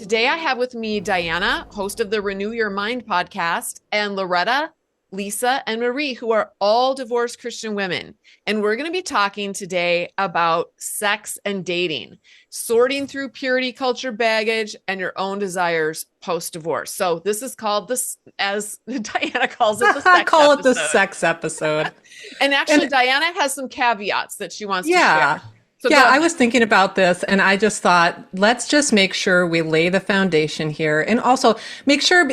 Today, I have with me Diana, host of the Renew Your Mind podcast, and Loretta, Lisa, and Marie, who are all divorced Christian women. And we're going to be talking today about sex and dating, sorting through purity culture baggage and your own desires post divorce. So, this is called this, as Diana calls it, the I sex call it the episode. sex episode. And actually, And Diana has some caveats that she wants to yeah, share. So, yeah, go I ahead. was thinking about this and I just thought, let's just make sure we lay the foundation here and also make sure,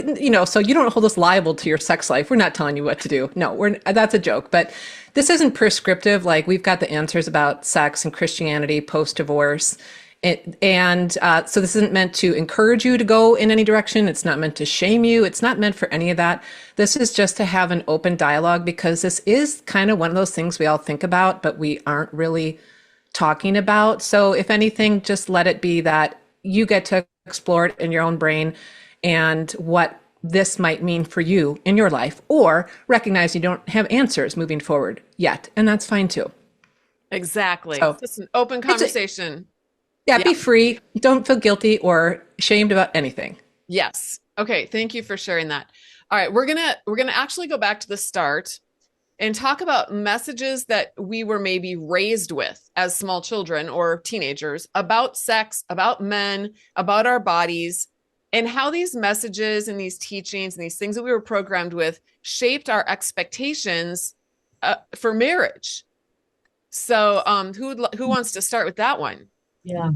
so you don't hold us liable to your sex life. We're not telling you what to do. No, that's a joke, but this isn't prescriptive. Like we've got the answers about sex and Christianity post divorce. So this isn't meant to encourage you to go in any direction. It's not meant to shame you. It's not meant for any of that. This is just to have an open dialogue because this is kind of one of those things we all think about, but we aren't really talking about. So if anything, just let it be that you get to explore it in your own brain and what this might mean for you in your life, or recognize you don't have answers moving forward yet. And that's fine too. Exactly. So Just an open it's conversation. yeah, Yeah. be free. Don't feel guilty or shamed about anything. Yes. Okay. Thank you for sharing that. All right. We're gonna actually go back to the start and talk about messages that we were maybe raised with as small children or teenagers about sex, about men, about our bodies, and how these messages and these teachings and these things that we were programmed with shaped our expectations for marriage. So, who wants to start with that one? Yeah,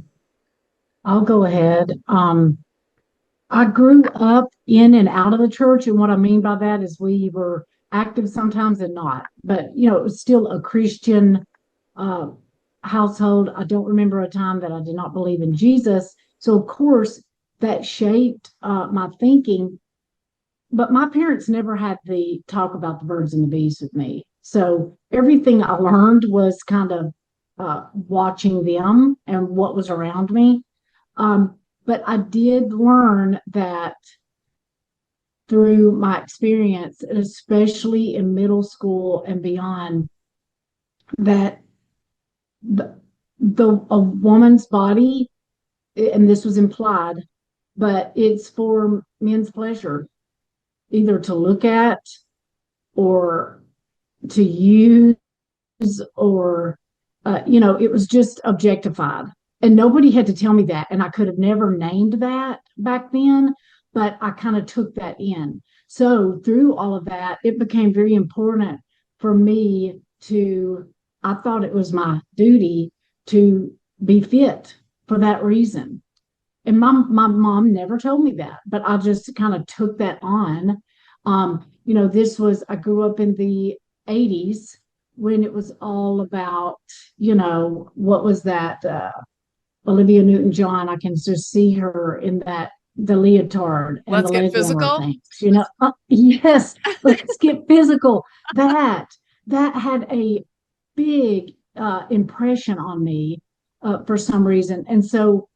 I'll go ahead. I grew up in and out of the church, and what I mean by that is we were active sometimes and not, but it was still a Christian uh, household. I don't remember a time that I did not believe in Jesus. So, of course, that shaped my thinking. But my parents never had the talk about the birds and the bees with me. So everything I learned was kind of watching them and what was around me. But I did learn that through my experience, especially in middle school and beyond, that a woman's body, and this was implied, but it's for men's pleasure, either to look at or to use, or it was just objectified, and nobody had to tell me that, and I could have never named that back then, but I kind of took that in. So through all of that, it became very important for me to, I thought it was my duty to be fit for that reason. And my mom never told me that, but I just kind of took that on. This was, I grew up in the 80s when it was all about, what was that? Olivia Newton-John. I can just see her in that, the leotard and the Let's get leg warmer physical. things, yes, let's get physical. That, that had a big impression on me for some reason. And so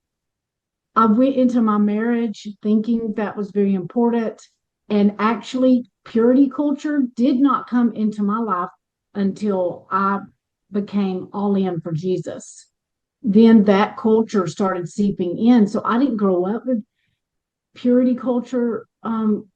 I went into my marriage thinking that was very important. And actually, purity culture did not come into my life until I became all in for Jesus. Then that culture started seeping in. So I didn't grow up with purity culture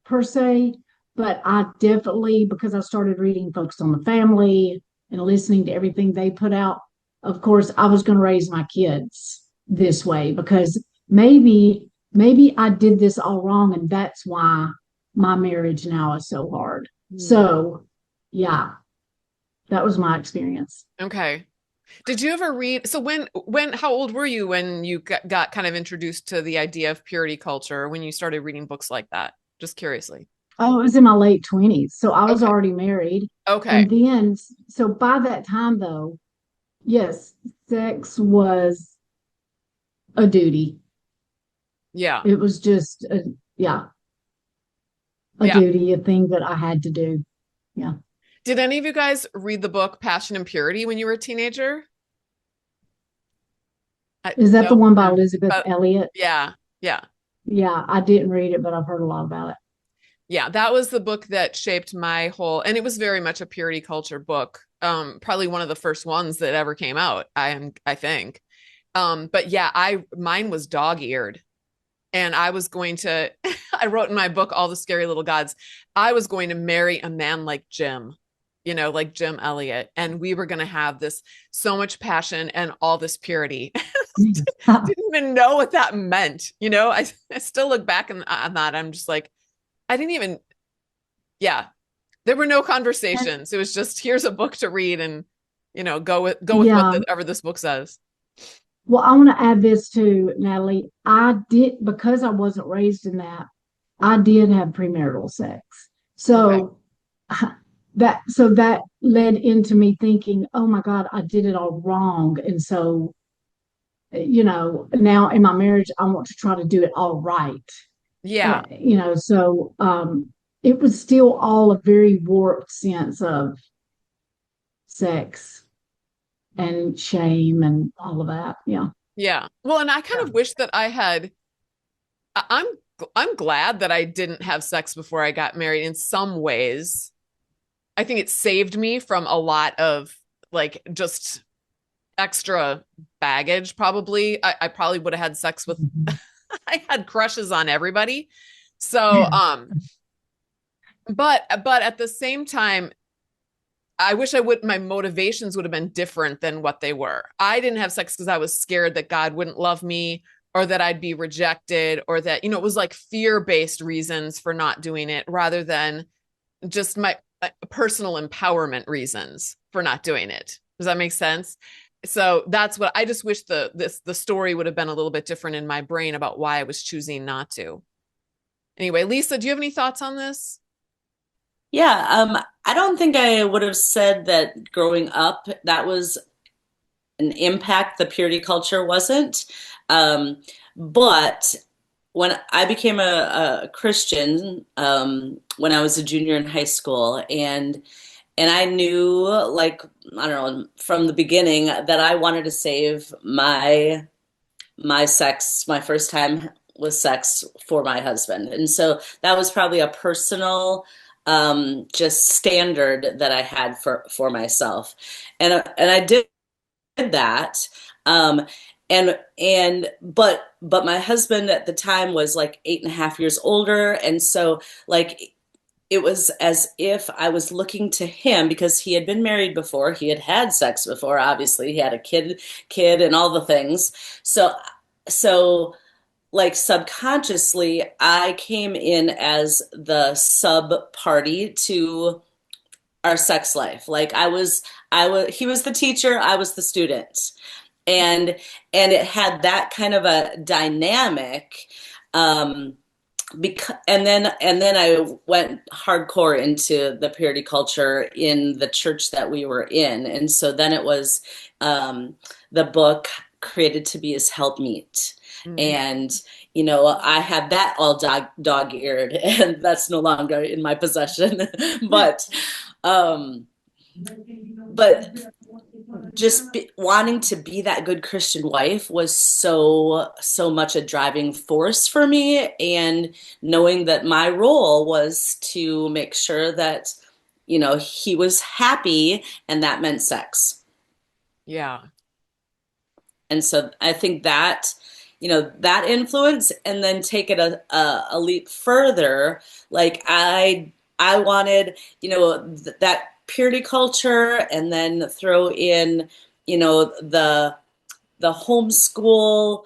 per se, but I definitely, because I started reading Focus on the Family and listening to everything they put out, of course, I was going to raise my kids this way because maybe I did this all wrong, and that's why my marriage now is so hard. So, yeah, that was my experience. Okay. Did you ever read? So how old were you when you got kind of introduced to the idea of purity culture, when you started reading books like that? Just curiously. Oh, it was in my late 20s. So I was Okay. already married. Okay. And then, so by that time, though, yes, sex was a duty. Yeah. It was just, yeah, a Yeah. duty, a thing that I had to do. Yeah. Did any of you guys read the book Passion and Purity when you were a teenager? Is that No, the one by no. Elizabeth But Elliot? yeah. Yeah. Yeah, I didn't read it, but I've heard a lot about it. Yeah, that was the book that shaped my whole, and it was very much a purity culture book. Probably one of the first ones that ever came out, I think. But yeah, I mine was dog-eared. and I was going to, I wrote in my book, All the Scary Little Gods, I was going to marry a man like Jim, like Jim Elliot. And we were going to have this so much passion and all this purity. Didn't even know what that meant. I still look back on that. I'm just like, I didn't even, yeah, there were no conversations. It was just, here's a book to read and, go with Yeah. whatever this book says. Well, I want to add this too, Natalie. I did, because I wasn't raised in that, I did have premarital sex. Okay. So that led into me thinking, oh my God, I did it all wrong. And so, now in my marriage, I want to try to do it all right. Yeah. So it was still all a very warped sense of sex and shame and all of that. Yeah. Yeah. Well, and I kind Yeah. of wish that I had, I- am I'm glad that I didn't have sex before I got married in some ways. I think it saved me from a lot of like just extra baggage, probably. I probably would have had sex with Mhm. I had crushes on everybody. So but at the same time, I wish my motivations would have been different than what they were. I didn't have sex because I was scared that God wouldn't love me or that I'd be rejected or that, it was like fear-based reasons for not doing it rather than just my personal empowerment reasons for not doing it. Does that make sense? So that's what I just wish the story would have been a little bit different in my brain about why I was choosing not to. Anyway, Lisa, do you have any thoughts on this? Yeah, I don't think I would have said that growing up that was an impact. The purity culture wasn't. Um, but when I became a Christian, when I was a junior in high school, and I knew, like, I don't know, from the beginning that I wanted to save my sex, my first time with sex for my husband. And so that was probably a personal just standard that I had for myself. And I did that. Um, but my husband at the time was like 8.5 years older. And so like it was as if I was looking to him because he had been married before, he had had sex before, obviously, he had a kid and all the things. So like subconsciously, I came in as the sub party to our sex life. Like he was the teacher, I was the student. And it had that kind of a dynamic. And then I went hardcore into the purity culture in the church that we were in. And so then it was the book Created to Be His Helpmeet. Mm-hmm. And I had that all dog-eared, and that's no longer in my possession. but um but just wanting to be that good Christian wife was so much a driving force for me, and knowing that my role was to make sure that he was happy, and that meant sex. Yeah. And so I think that that influence, and then take it a leap further. Like I wanted that purity culture, and then throw in the homeschool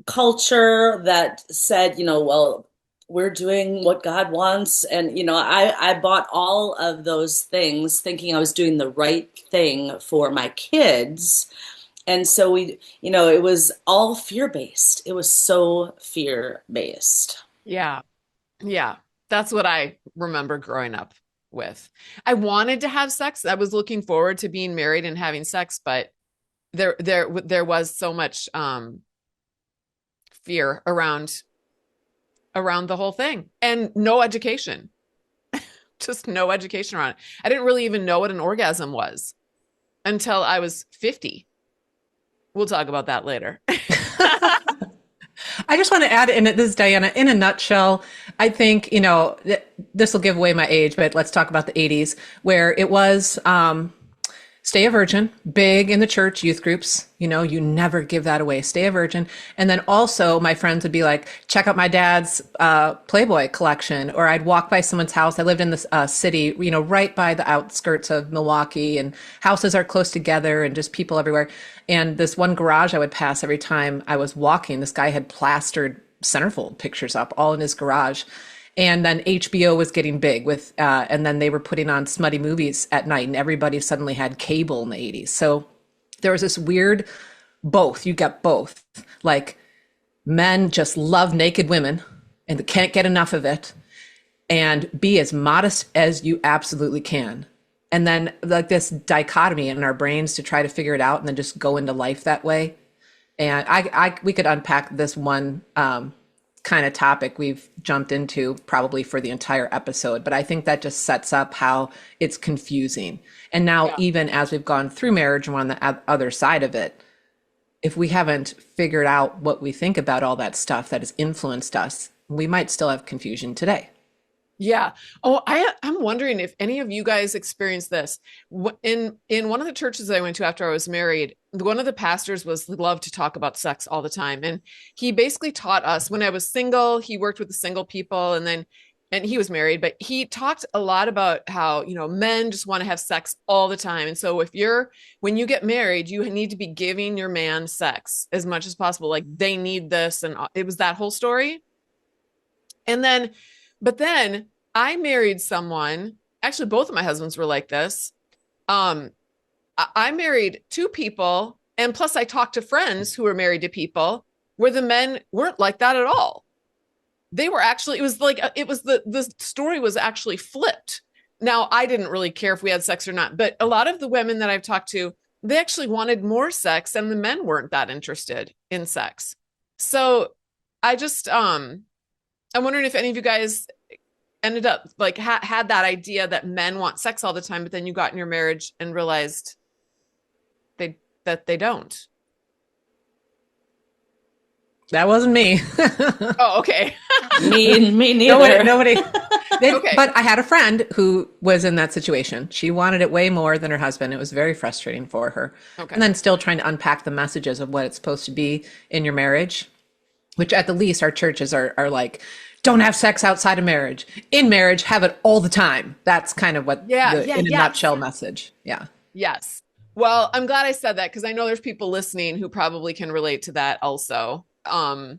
culture that said, well, we're doing what God wants. And, I bought all of those things thinking I was doing the right thing for my kids. And so it was all fear based. It was so fear based. Yeah. Yeah. That's what I remember growing up with. I wanted to have sex. I was looking forward to being married and having sex, but there was so much fear around the whole thing and no education. Just no education around it. I didn't really even know what an orgasm was until I was 50. We'll talk about that later. I just want to add in, this is Diana, in a nutshell, I think, this will give away my age, but let's talk about the 80s, where it was, Stay a virgin, big in the church youth groups. You know, you never give that away. Stay a virgin. And then also my friends would be like, check out my dad's Playboy collection. Or I'd walk by someone's house. I lived in this city, you know, right by the outskirts of Milwaukee, and houses are close together and just people everywhere. And this one garage I would pass every time I was walking, this guy had plastered centerfold pictures up all in his garage. And then HBO was getting big with, and then they were putting on smutty movies at night, and everybody suddenly had cable in the 80s. So there was this weird both. You get both. Like men just love naked women and they can't get enough of it, and be as modest as you absolutely can. And then like this dichotomy in our brains to try to figure it out and then just go into life that way. And we could unpack this one kind of topic we've jumped into probably for the entire episode, but I think that just sets up how it's confusing. And now, even as we've gone through marriage and we're on the other side of it, if we haven't figured out what we think about all that stuff that has influenced us, we might still have confusion today. Yeah. Oh, I'm wondering if any of you guys experienced this. In one of the churches I went to after I was married, one of the pastors loved to talk about sex all the time. And he basically taught us when I was single, he worked with the single people, and he was married, but he talked a lot about how, you know, men just want to have sex all the time. And so when you get married, you need to be giving your man sex as much as possible. Like they need this. And it was that whole story. But then I married someone, actually, both of my husbands were like this. I married two people, and plus I talked to friends who were married to people where the men weren't like that at all. They were actually, the story was actually flipped. Now, I didn't really care if we had sex or not, but a lot of the women that I've talked to, they actually wanted more sex, and the men weren't that interested in sex. So I just, I'm wondering if any of you guys ended up like had that idea that men want sex all the time, but then you got in your marriage and realized that they don't. That wasn't me. Oh, okay. Me neither. Nobody. Okay. But I had a friend who was in that situation. She wanted it way more than her husband. It was very frustrating for her. Okay. And then still trying to unpack the messages of what it's supposed to be in your marriage, which at the least our churches are like, don't have sex outside of marriage. In marriage, have it all the time. That's kind of what in a nutshell message. Yeah. Yes. Well, I'm glad I said that because I know there's people listening who probably can relate to that also. But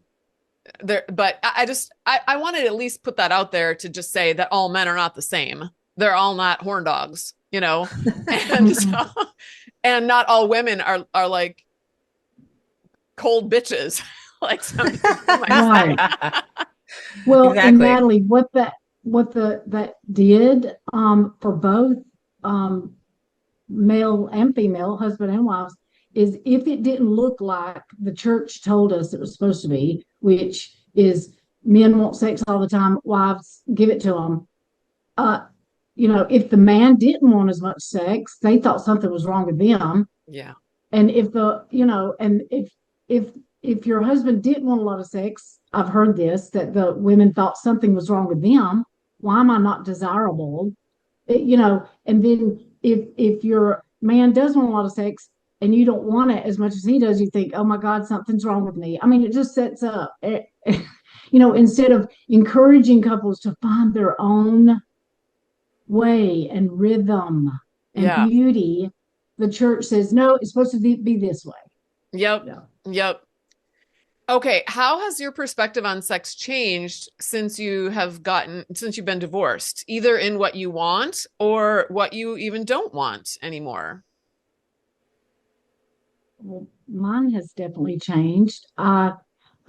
I wanted to at least put that out there to just say that all men are not the same. They're all not horn dogs, you know, and not all women are like cold bitches, like some people might say. Well, Exactly. And Natalie, what that did for both male and female, husband and wives, is if it didn't look like the church told us it was supposed to be, which is men want sex all the time, wives give it to them. If the man didn't want as much sex, they thought something was wrong with them. Yeah. And if your husband didn't want a lot of sex, I've heard this, that the women thought something was wrong with them. Why am I not desirable? And then if your man does want a lot of sex and you don't want it as much as he does, you think, oh my God, something's wrong with me. I mean, it just sets up, instead of encouraging couples to find their own way and rhythm and beauty, the church says, no, it's supposed to be this way. Yep. Yep. Okay. How has your perspective on sex changed since you've been divorced, either in what you want or what you even don't want anymore? Well, mine has definitely changed. I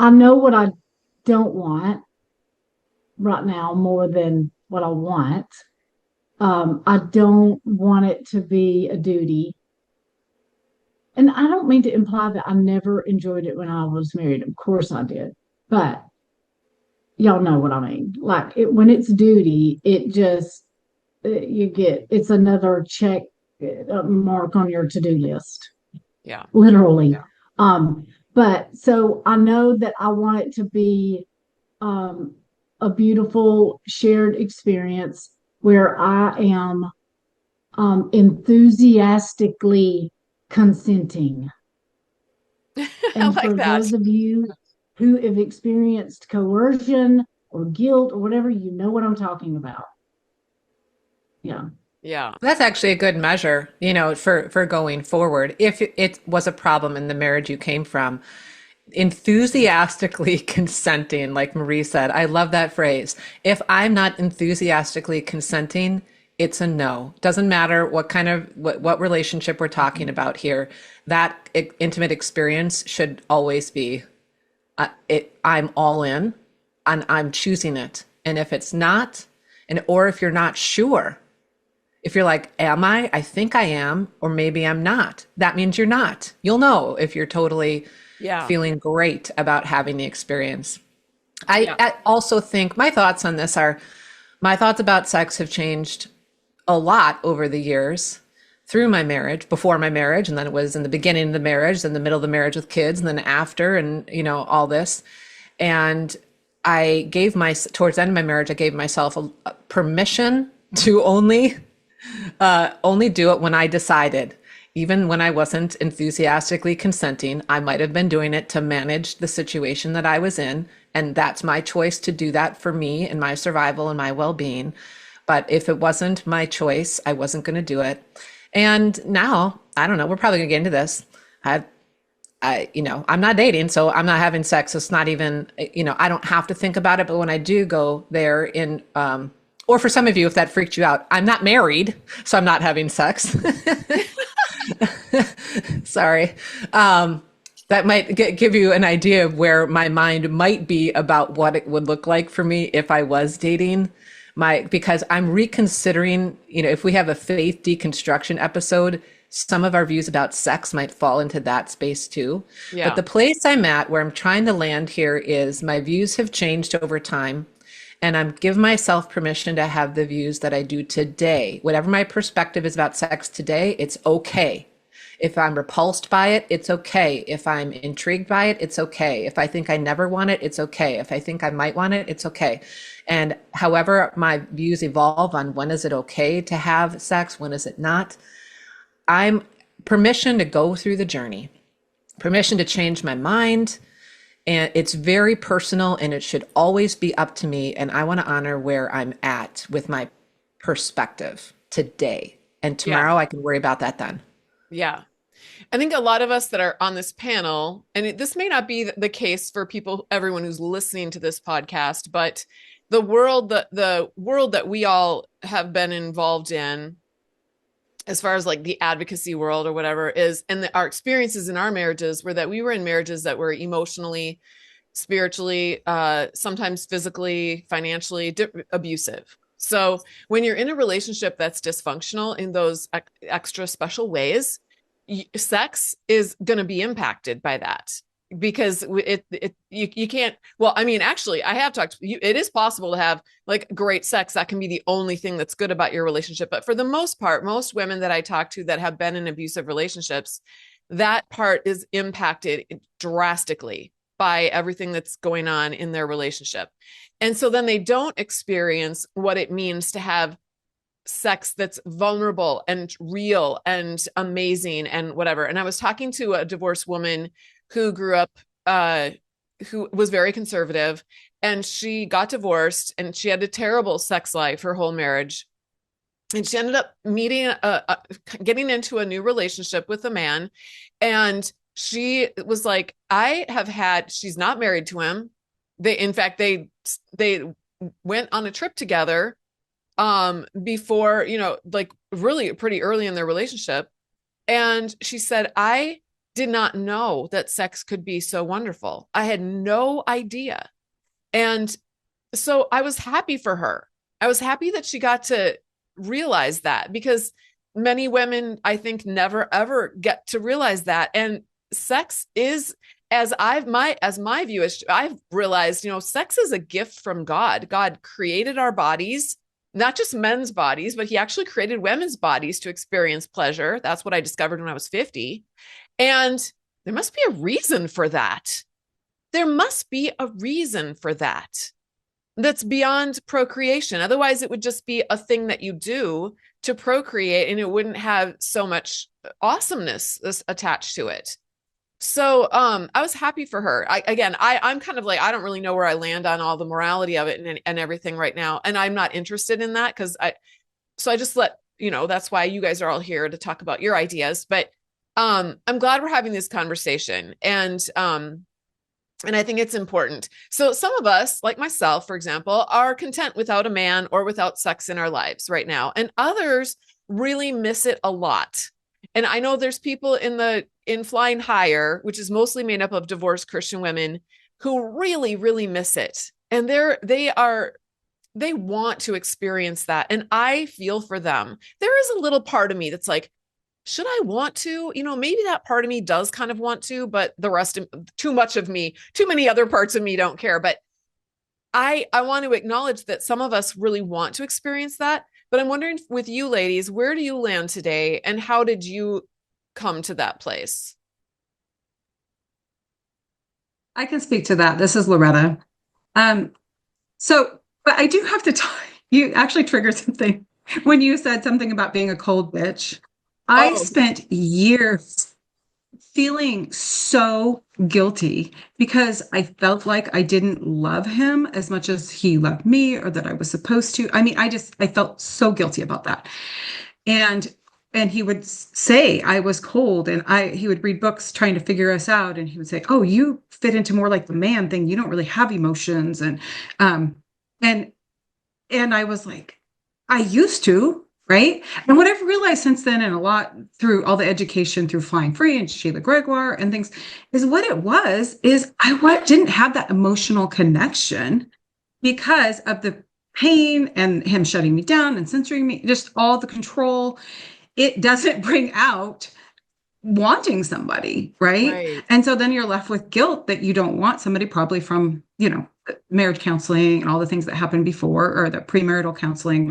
know what I don't want right now more than what I want. I don't want it to be a duty. And I don't mean to imply that I never enjoyed it when I was married. Of course I did. But y'all know what I mean. Like when it's duty, it just, it's another check mark on your to-do list. Yeah. Literally. Yeah. But so I know that I want it to be a beautiful shared experience where I am enthusiastically consenting. I And like for that. those of you who have experienced coercion or guilt or whatever, you know what I'm talking about. Yeah. Yeah. That's actually a good measure, for going forward. If it was a problem in the marriage you came from, enthusiastically consenting, like Marie said, I love that phrase. If I'm not enthusiastically consenting, it's a no. Doesn't matter what relationship we're talking about here. That intimate experience should always be I'm all in and I'm choosing it. And if it's not, or if you're not sure, if you're like, am I? I think I am, or maybe I'm not. That means you're not. You'll know if you're totally Yeah. feeling great about having the experience. Yeah. I also think my thoughts about sex have changed a lot over the years through my marriage, before my marriage, and then it was in the beginning of the marriage, then the middle of the marriage with kids, and then after, and all this. And towards the end of my marriage, I gave myself a permission to only do it when I decided. Even when I wasn't enthusiastically consenting, I might have been doing it to manage the situation that I was in. And that's my choice to do that for me and my survival and my well being. But if it wasn't my choice, I wasn't going to do it. And now, I don't know, we're probably going to get into this. I'm not dating, so I'm not having sex. It's not even, I don't have to think about it. But when I do go there or for some of you, if that freaked you out, I'm not married, so I'm not having sex. Sorry. That might give you an idea of where my mind might be about what it would look like for me if I was dating. Because I'm reconsidering, if we have a faith deconstruction episode, some of our views about sex might fall into that space too. Yeah. But the place I'm at, where I'm trying to land here, is my views have changed over time. And I'm giving myself permission to have the views that I do today. Whatever my perspective is about sex today, it's okay. If I'm repulsed by it, it's okay. If I'm intrigued by it, it's okay. If I think I never want it, it's okay. If I think I might want it, it's okay. And however my views evolve on when is it okay to have sex, when is it not, I'm permission to go through the journey, permission to change my mind. And it's very personal and it should always be up to me. And I want to honor where I'm at with my perspective today. And tomorrow I can worry about that then. Yeah. I think a lot of us that are on this panel, and this may not be the case for everyone who's listening to this podcast, but the world that we all have been involved in, as far as like the advocacy world or whatever is, and our experiences in our marriages were that we were in marriages that were emotionally, spiritually, sometimes physically, financially abusive. So when you're in a relationship that's dysfunctional in those extra special ways, sex is going to be impacted by that, because you can't. Well, I mean, actually, I have talked to you. It is possible to have like great sex. That can be the only thing that's good about your relationship. But for the most part, most women that I talk to that have been in abusive relationships, that part is impacted drastically by everything that's going on in their relationship. And so then they don't experience what it means to have sex that's vulnerable and real and amazing and whatever. And I was talking to a divorced woman who grew up, who was very conservative, and she got divorced and she had a terrible sex life her whole marriage. And she ended up getting into a new relationship with a man. And she was like, she's not married to him. In fact, they went on a trip together before, like really pretty early in their relationship. And she said, I did not know that sex could be so wonderful. I had no idea. And so I was happy for her. I was happy that she got to realize that, because many women, I think, never ever get to realize that. And sex is, as my view is, I've realized, sex is a gift from God. God created our bodies, not just men's bodies, but he actually created women's bodies to experience pleasure. That's what I discovered when I was 50. And there must be a reason for that. There must be a reason for that that's beyond procreation. Otherwise, it would just be a thing that you do to procreate, and it wouldn't have so much awesomeness attached to it. So I was happy for her. I'm kind of like, I don't really know where I land on all the morality of it and everything right now. And I'm not interested in that because I just let, that's why you guys are all here to talk about your ideas. But I'm glad we're having this conversation. And I think it's important. So some of us, like myself, for example, are content without a man or without sex in our lives right now. And others really miss it a lot. And I know there's people in Flying Higher, which is mostly made up of divorced Christian women, who really, really miss it. And they want to experience that. And I feel for them. There is a little part of me that's like, should I want to? Maybe that part of me does kind of want to, but the rest of too much of me, too many other parts of me don't care. But I want to acknowledge that some of us really want to experience that. But I'm wondering with you ladies, where do you land today and how did you come to that place? I can speak to that. This is Loretta. Um, but I do have to tell you, actually triggered something when you said something about being a cold bitch. I Oh, spent years feeling so guilty because I felt like I didn't love him as much as he loved me or that I was supposed to. I mean, I felt so guilty about that. And he would say I was cold and he would read books trying to figure us out and he would say, "Oh, you fit into more like the man thing. You don't really have emotions." Um and I was like, I used to, right? And what I've realized since then, and a lot through all the education through Flying Free and Sheila Gregoire and things, is what it was, is didn't have that emotional connection because of the pain and him shutting me down and censoring me, just all the control. It doesn't bring out wanting somebody, right? right. And so then you're left with guilt that you don't want somebody, probably from, marriage counseling and all the things that happened before, or the premarital counseling,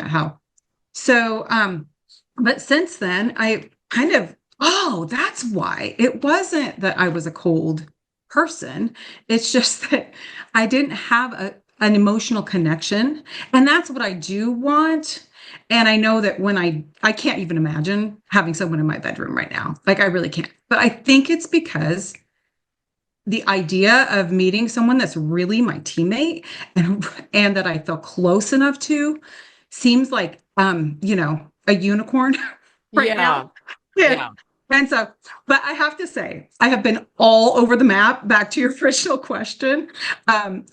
but since then I kind of, oh, that's why. It wasn't that I was a cold person. It's just that I didn't have an emotional connection. And that's what I do want. And I know that when I can't even imagine having someone in my bedroom right now. Like I really can't. But I think it's because the idea of meeting someone that's really my teammate and that I feel close enough to seems like a unicorn right Yeah. now. Yeah. Yeah. And so, but I have to say, I have been all over the map, back to your original question,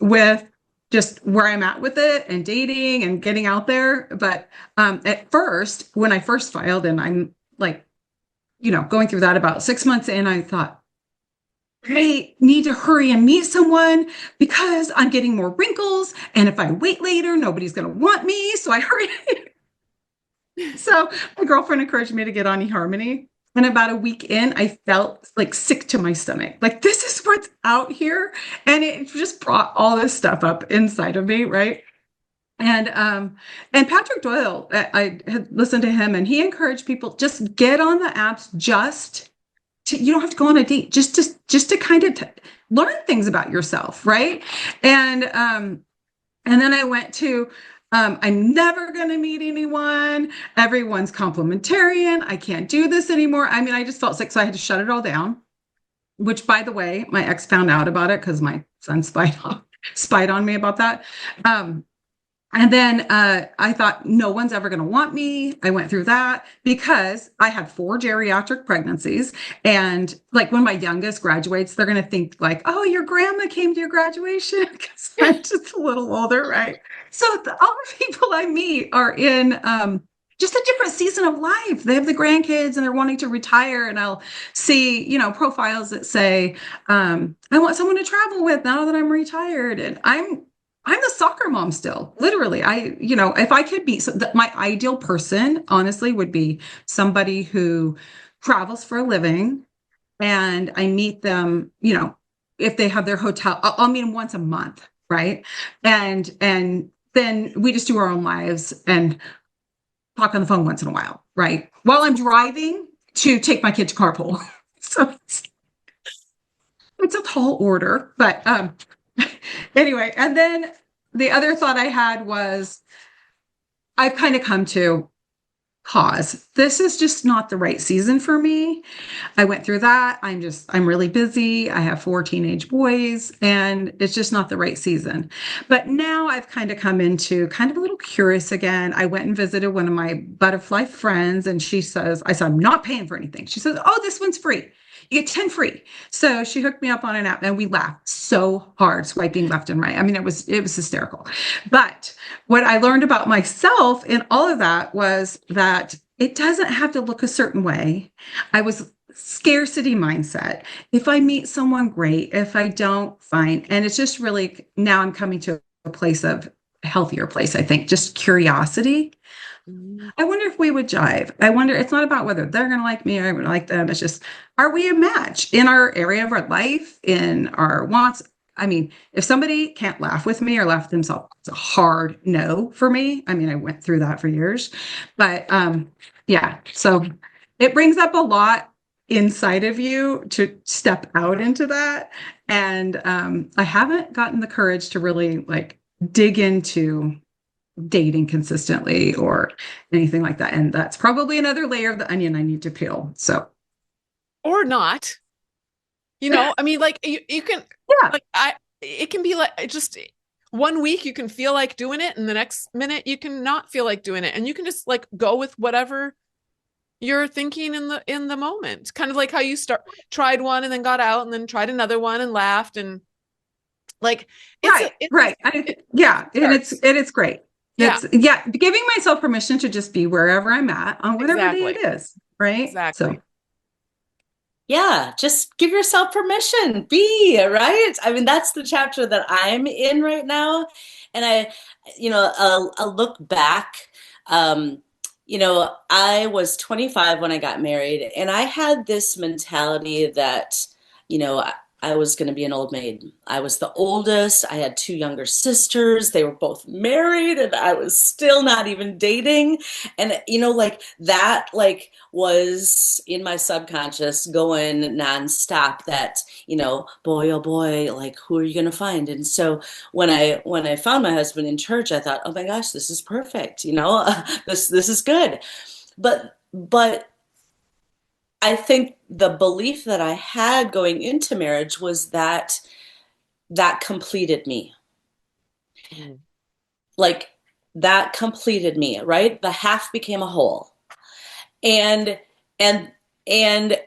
with just where I'm at with it and dating and getting out there. But at first, when I first filed, and I'm like, going through that about 6 months in, I thought, I need to hurry and meet someone because I'm getting more wrinkles. And if I wait later, nobody's going to want me. So I hurry. So my girlfriend encouraged me to get on eHarmony. And about a week in, I felt like sick to my stomach. Like, this is what's out here. And it just brought all this stuff up inside of me, right? And Patrick Doyle, I had listened to him and he encouraged people, just get on the apps, you don't have to go on a date, just to kind of learn things about yourself, right? And then I went to I'm never going to meet anyone. Everyone's complimentarian. I can't do this anymore. I mean, I just felt sick, so I had to shut it all down. Which, by the way, my ex found out about it because my son spied on me about that. And then I thought, no one's ever going to want me. I went through that because I had 4 geriatric pregnancies. And like when my youngest graduates, they're going to think like, oh, your grandma came to your graduation because I'm just a little older, right? So all the people I meet are in just a different season of life. They have the grandkids and they're wanting to retire. And I'll see, profiles that say, I want someone to travel with now that I'm retired. And I'm the soccer mom still, literally. If I could be, my ideal person, honestly, would be somebody who travels for a living and I meet them, if they have their hotel, I'll meet them once a month, right? And then we just do our own lives and talk on the phone once in a while, right? While I'm driving to take my kid to carpool. So it's a tall order, but anyway, and then the other thought I had was I've kind of come to, pause. This is just not the right season for me. I went through that. I'm really busy. I have 4 teenage boys, and it's just not the right season. But now I've kind of come into kind of a little curious again. I went and visited one of my butterfly friends, and I said, I'm not paying for anything. She says, oh, this one's free. You get 10 free. So she hooked me up on an app, and we laughed so hard, swiping left and right. I mean, it was hysterical. But what I learned about myself in all of that was that it doesn't have to look a certain way. I was scarcity mindset. If I meet someone, great. If I don't, fine. And it's just really, now I'm coming to a place of healthier place, I think, just curiosity. I wonder if we would jive. I wonder, it's not about whether they're going to like me or I would like them. It's just, are we a match in our area of our life, in our wants? I mean, if somebody can't laugh with me or laugh themselves, it's a hard no for me. I mean, I went through that for years, but yeah. So it brings up a lot inside of you to step out into that. And I haven't gotten the courage to really like dig into dating consistently or anything like that. And that's probably another layer of the onion I need to peel. So, or not, I mean, like you can, yeah, like it can be like just 1 week you can feel like doing it, and the next minute you can not feel like doing it, and you can just like go with whatever you're thinking in the moment. Kind of like how you tried one and then got out and then tried another one and laughed, and like right. Yeah, and it's great. Yeah. Giving myself permission to just be wherever I'm at on whatever day it is, right? Exactly. So Yeah, just give yourself permission. Be, right? I mean, that's the chapter that I'm in right now. And I'll look back. I was 25 when I got married, and I had this mentality that, I was going to be an old maid. I was the oldest. I had 2 younger sisters. They were both married, and I was still not even dating. And, like that, like was in my subconscious going nonstop that, boy, oh boy, like who are you going to find? And so when I found my husband in church, I thought, oh my gosh, this is perfect. This is good. But I think the belief that I had going into marriage was that completed me. Mm. Like that completed me, right? The half became a whole. And and and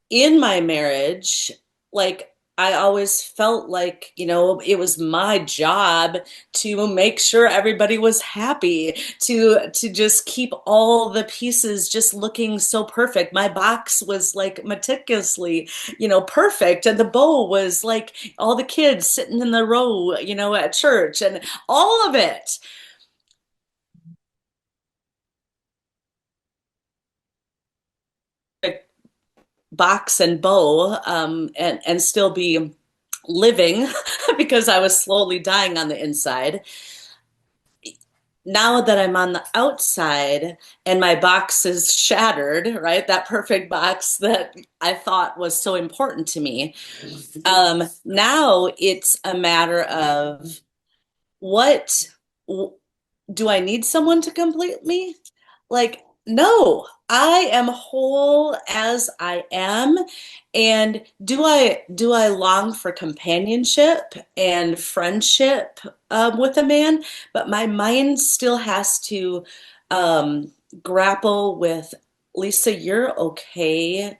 in my marriage, like I always felt like, it was my job to make sure everybody was happy, to just keep all the pieces just looking so perfect. My box was like meticulously, perfect. And the bow was like all the kids sitting in the row, at church and all of it. Box and bow, and still be living because I was slowly dying on the inside. Now that I'm on the outside and my box is shattered, right? That perfect box that I thought was so important to me. Now it's a matter of what do I need someone to complete me? Like, no, I am whole as I am. And do I long for companionship and friendship with a man? But my mind still has to grapple with, Lisa, you're okay.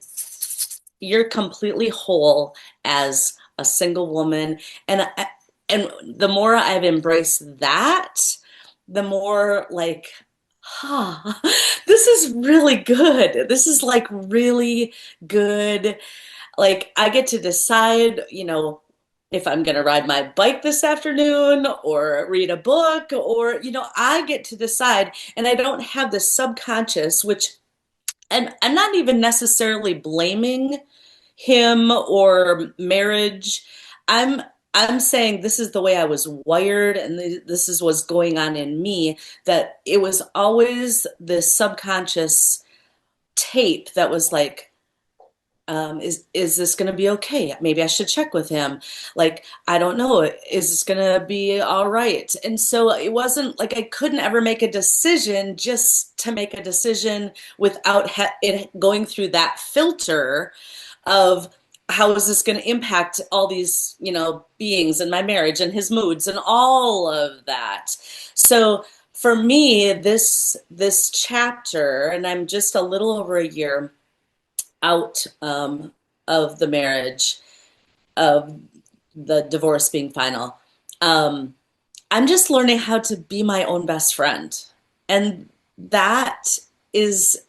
You're completely whole as a single woman. And the more I've embraced that, the more like, this is really good. This is like really good. Like I get to decide, if I'm going to ride my bike this afternoon or read a book or, I get to decide, and I don't have this subconscious, and I'm not even necessarily blaming him or marriage. I'm I'm saying this is the way I was wired, and this is what's going on in me, that it was always this subconscious tape that was like, is this going to be okay? Maybe I should check with him. Like, I don't know. Is this going to be all right? And so it wasn't like I couldn't ever make a decision just to make a decision without it going through that filter of how is this going to impact all these, beings in my marriage and his moods and all of that. So for me, this chapter, and I'm just a little over a year out of the marriage, of the divorce being final. I'm just learning how to be my own best friend. And that is,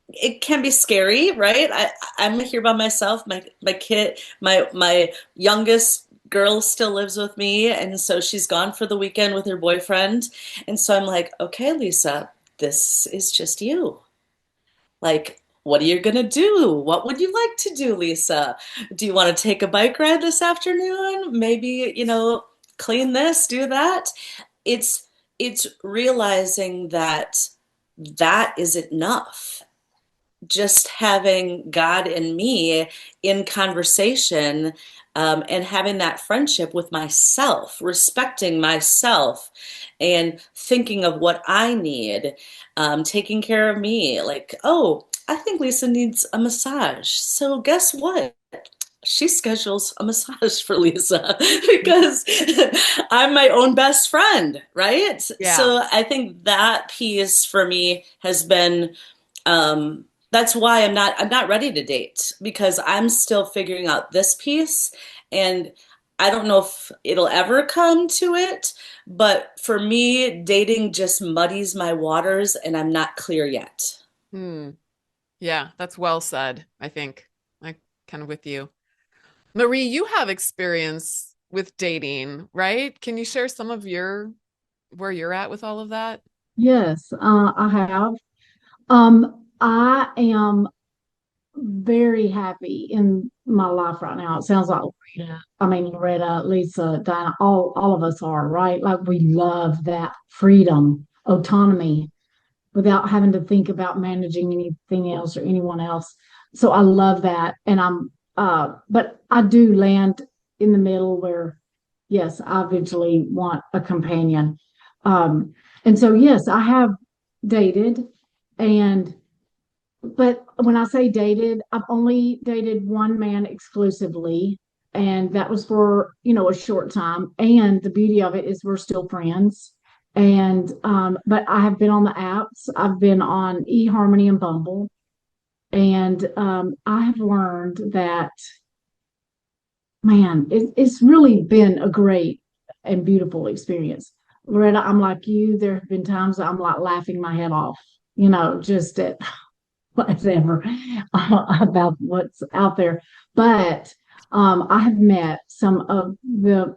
it can be scary, right? I'm here by myself. My kid, my youngest girl still lives with me, and so she's gone for the weekend with her boyfriend. And so I'm like, okay, Lisa, this is just you. Like, what are you gonna do? What would you like to do, Lisa? Do you want to take a bike ride this afternoon? Maybe, clean this, do that. It's it's realizing that that is enough. Just having God and me in conversation, and having that friendship with myself, respecting myself, and thinking of what I need, taking care of me. Like, oh, I think Lisa needs a massage. So guess what? She schedules a massage for Lisa because I'm my own best friend, right? Yeah. So I think that piece for me has been, that's why I'm not ready to date, because I'm still figuring out this piece, and I don't know if it'll ever come to it, but for me, dating just muddies my waters and I'm not clear yet. Hmm. Yeah, that's well said, I think. I kind of with you. Marie, you have experience with dating, right? Can you share some of your where you're at with all of that? Yes, I have. I am very happy in my life right now. It sounds like Loretta, Lisa, Diana, all of us are, right? Like we love that freedom, autonomy, without having to think about managing anything else or anyone else. So I love that. And but I do land in the middle where, yes, I eventually want a companion. Um, and so, yes, I have dated, and but when I say dated, I've only dated one man exclusively, and that was for, a short time. And the beauty of it is we're still friends. And but I have been on the apps. I've been on eHarmony and Bumble, and I have learned that, man, it's really been a great and beautiful experience. Loretta, I'm like you. There have been times I'm like laughing my head off, just at whatever about what's out there. But I have met some of the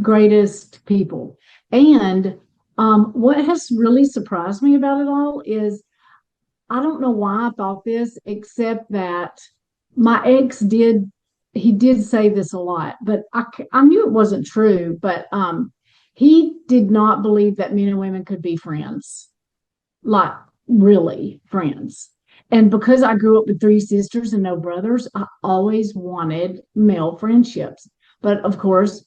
greatest people. And what has really surprised me about it all is I don't know why I thought this, except that my ex he did say this a lot, but I knew it wasn't true. But he did not believe that men and women could be friends, like really friends. And because I grew up with three sisters and no brothers, I always wanted male friendships. But of course,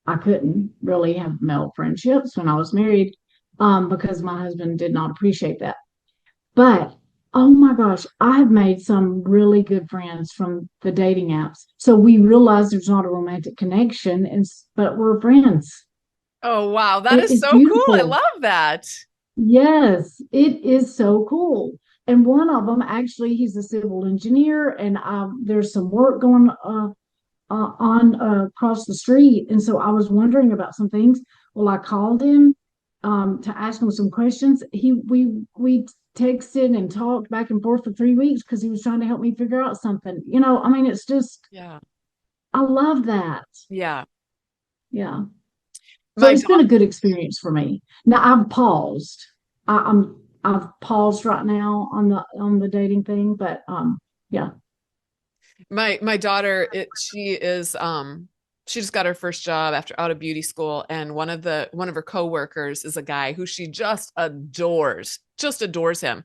I couldn't really have male friendships when I was married, because my husband did not appreciate that. But oh my gosh, I have made some really good friends from the dating apps. So we realize there's not a romantic connection, but we're friends. Oh, wow. That It is is so cool. I beautiful. love that. Yes, it is so cool. And one of them, actually, he's a civil engineer, and there's some work going on across the street. And so I was wondering about some things. Well, I called him to ask him some questions. We texted and talked back and forth for 3 weeks because he was trying to help me figure out something. It's just, Yeah. I love that. Yeah. Yeah. So My it's been daughter, a good experience for me. Now I've paused. I've paused right now on the dating thing, but yeah. my daughter, she just got her first job after out of beauty school, and one of her coworkers is a guy who she just adores him.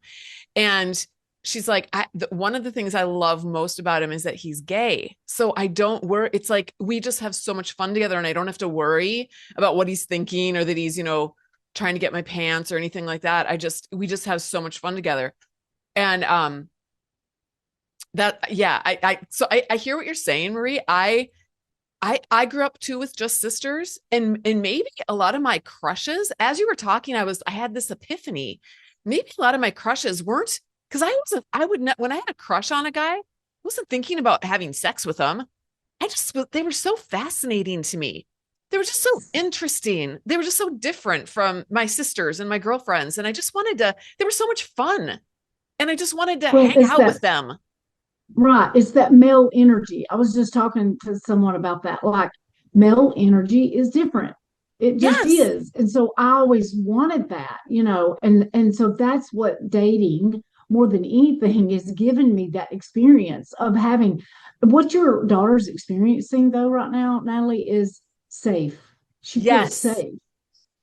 And she's like, one of the things I love most about him is that he's gay. So I don't worry. It's like, we just have so much fun together and I don't have to worry about what he's thinking or that he's, trying to get my pants or anything like that. We just have so much fun together. And, yeah, I hear what you're saying, Marie. I grew up too with just sisters, and maybe a lot of my crushes, as you were talking, I had this epiphany. Maybe a lot of my crushes weren't, because I would not, when I had a crush on a guy, I wasn't thinking about having sex with them. They were so fascinating to me. They were just so interesting. They were just so different from my sisters and my girlfriends. And they were so much fun. And I just wanted to Well, hang out with them. right. It's that male energy. I was just talking to someone about that. Like, male energy is different. It just Yes. is. And so I always wanted that, and so that's what dating more than anything is giving me that experience of having what your daughter's experiencing though right now, Natalie, is safe. She feels Yes. safe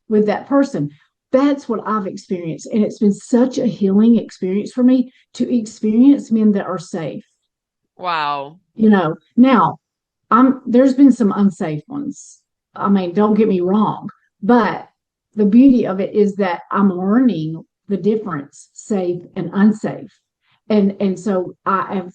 with that person. That's what I've experienced. And it's been such a healing experience for me to experience men that are safe. Wow. Now there's been some unsafe ones. I mean, don't get me wrong, but the beauty of it is that I'm learning the difference, safe and unsafe. And so I have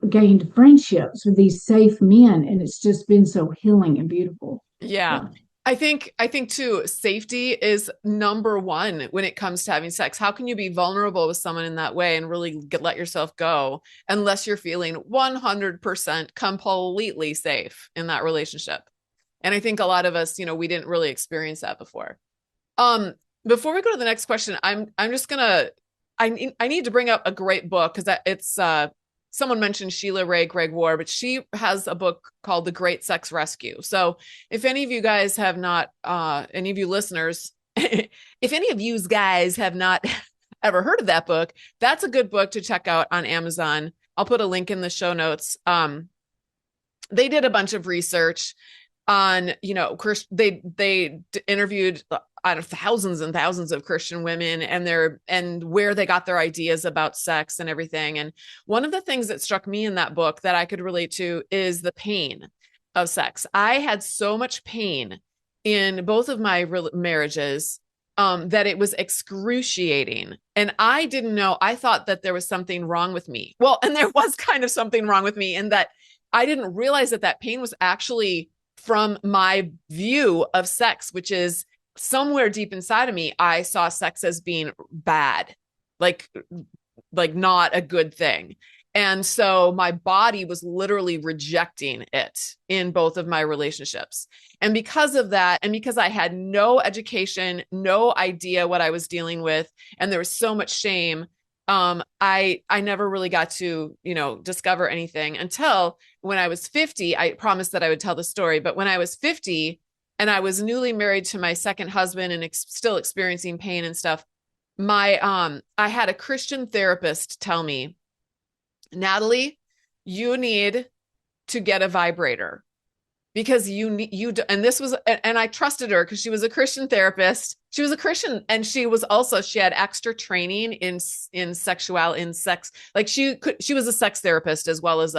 gained friendships with these safe men, and it's just been so healing and beautiful. Yeah. Yeah. I think too, safety is number one when it comes to having sex. How can you be vulnerable with someone in that way and really let yourself go unless you're feeling 100% completely safe in that relationship? And I think a lot of us, we didn't really experience that before. Um, Before we go to the next question, I'm just gonna I need to bring up a great book because it's someone mentioned Sheila Ray Greg War, but she has a book called The Great Sex Rescue. So if any of you guys have not, any of you listeners, if any of you guys have not ever heard of that book, that's a good book to check out on Amazon. I'll put a link in the show notes. They did a bunch of research on, they interviewed out of thousands and thousands of Christian women and where they got their ideas about sex and everything. And one of the things that struck me in that book that I could relate to is the pain of sex. I had so much pain in both of my marriages that it was excruciating. And I didn't know, I thought that there was something wrong with me. Well, and there was kind of something wrong with me in that I didn't realize that pain was actually from my view of sex, which is somewhere deep inside of me, I saw sex as being bad, like not a good thing. And so my body was literally rejecting it in both of my relationships. And because of that, and because I had no education, no idea what I was dealing with, and there was so much shame, I never really got to, discover anything until when I was 50. I promised that I would tell the story, but when I was 50 and I was newly married to my second husband and still experiencing pain and stuff, I had a Christian therapist tell me, Natalie, you need to get a vibrator because and this was, and I trusted her because she was a Christian therapist. She was a Christian, and she had extra training in sex. Like she was a sex therapist as well as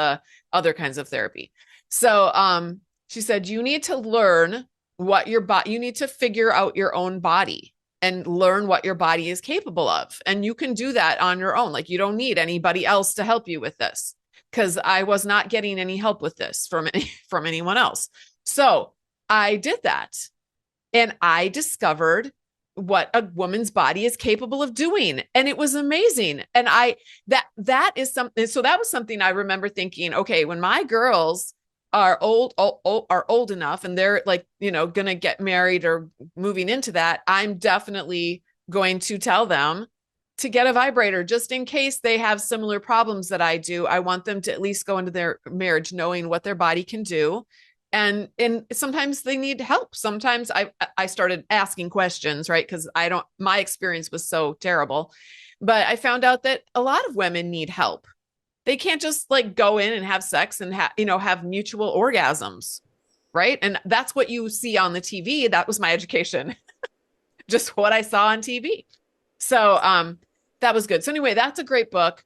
other kinds of therapy. So, she said, you need to learn you need to figure out your own body and learn what your body is capable of. And you can do that on your own. Like, you don't need anybody else to help you with this, because I was not getting any help with this from anyone else. So I did that, and I discovered what a woman's body is capable of doing. And it was amazing. And that is something. So that was something I remember thinking, okay, when my girls are old enough and they're like, going to get married or moving into that, I'm definitely going to tell them to get a vibrator just in case they have similar problems that I do. I want them to at least go into their marriage knowing what their body can do. And sometimes they need help. Sometimes I started asking questions, right? Because my experience was so terrible. But I found out that a lot of women need help. They can't just like go in and have sex and have mutual orgasms, right? And that's what you see on the TV. That was my education, just what I saw on TV. So that was good. So anyway, that's a great book.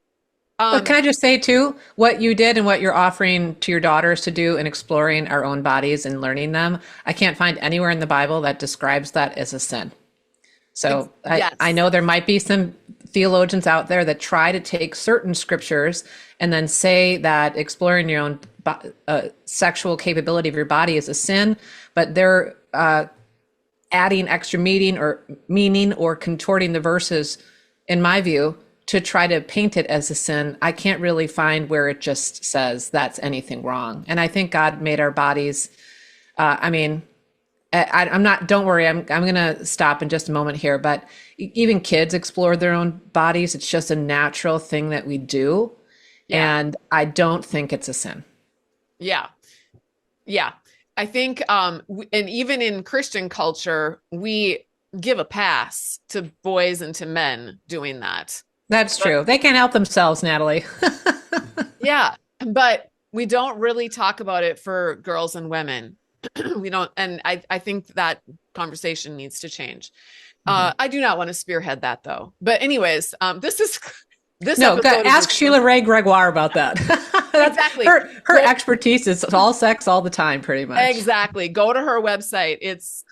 But can I just say too, what you did and what you're offering to your daughters to do in exploring our own bodies and learning them, I can't find anywhere in the Bible that describes that as a sin. So I Yes. know there might be some theologians out there that try to take certain scriptures and then say that exploring your own sexual capability of your body is a sin, but they're adding extra meaning or contorting the verses, in my view, to try to paint it as a sin. I can't really find where it just says that's anything wrong. And I think God made our bodies. I'm not, don't worry, I'm going to stop in just a moment here, but even kids explore their own bodies. It's just a natural thing that we do. Yeah. And I don't think it's a sin. Yeah. Yeah. I think, and even in Christian culture, we give a pass to boys and to men doing that. That's true. They can't help themselves, Natalie. Yeah. But we don't really talk about it for girls and women. We don't. And I think that conversation needs to change. I do not want to spearhead that though. But anyways, this No, episode ask Sheila Ray Gregoire about that. Exactly. Her expertise is all sex all the time, pretty much. Exactly. Go to her website. It's,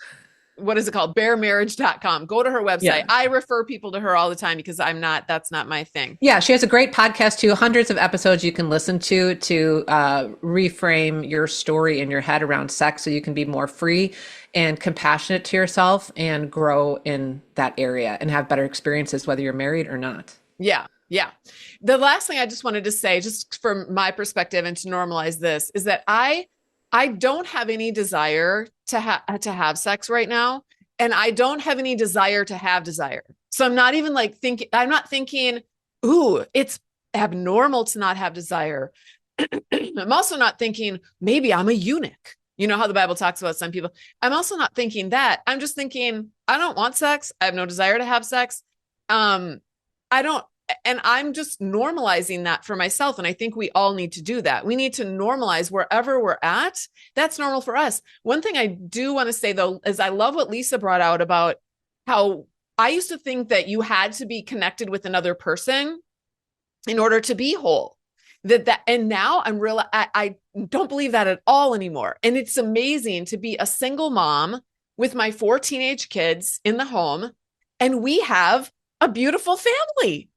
what is it called? Baremarriage.com. Go to her website. Yeah. I refer people to her all the time because that's not my thing. Yeah, she has a great podcast too, hundreds of episodes you can listen to reframe your story in your head around sex so you can be more free and compassionate to yourself and grow in that area and have better experiences, whether you're married or not. Yeah. Yeah. The last thing I just wanted to say, just from my perspective and to normalize this, is that I don't have any desire to have sex right now. And I don't have any desire to have desire. So I'm not even I'm not thinking, ooh, it's abnormal to not have desire. I'm also not thinking, maybe I'm a eunuch. You know how the Bible talks about some people. I'm also not thinking that. I'm just thinking, I don't want sex. I have no desire to have sex. I don't, and I'm just normalizing that for myself. And I think we all need to do that. We need to normalize wherever we're at. That's normal for us. One thing I do want to say though, is I love what Lisa brought out about how I used to think that you had to be connected with another person in order to be whole. And now I don't believe that at all anymore. And it's amazing to be a single mom with my 4 teenage kids in the home. And we have a beautiful family.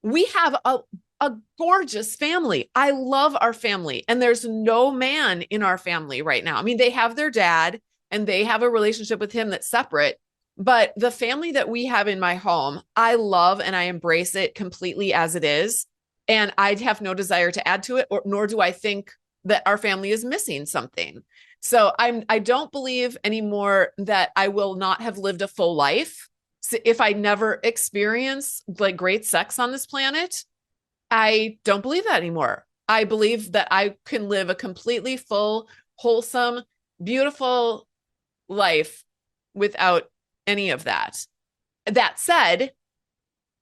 We have a gorgeous family. I love our family. And there's no man in our family right now. I mean, they have their dad and they have a relationship with him that's separate. But the family that we have in my home, I love and I embrace it completely as it is. And I have no desire to add to it, nor do I think that our family is missing something. So I don't believe anymore that I will not have lived a full life. So if I never experience like great sex on this planet, I don't believe that anymore. I believe that I can live a completely full, wholesome, beautiful life without any of that. That said,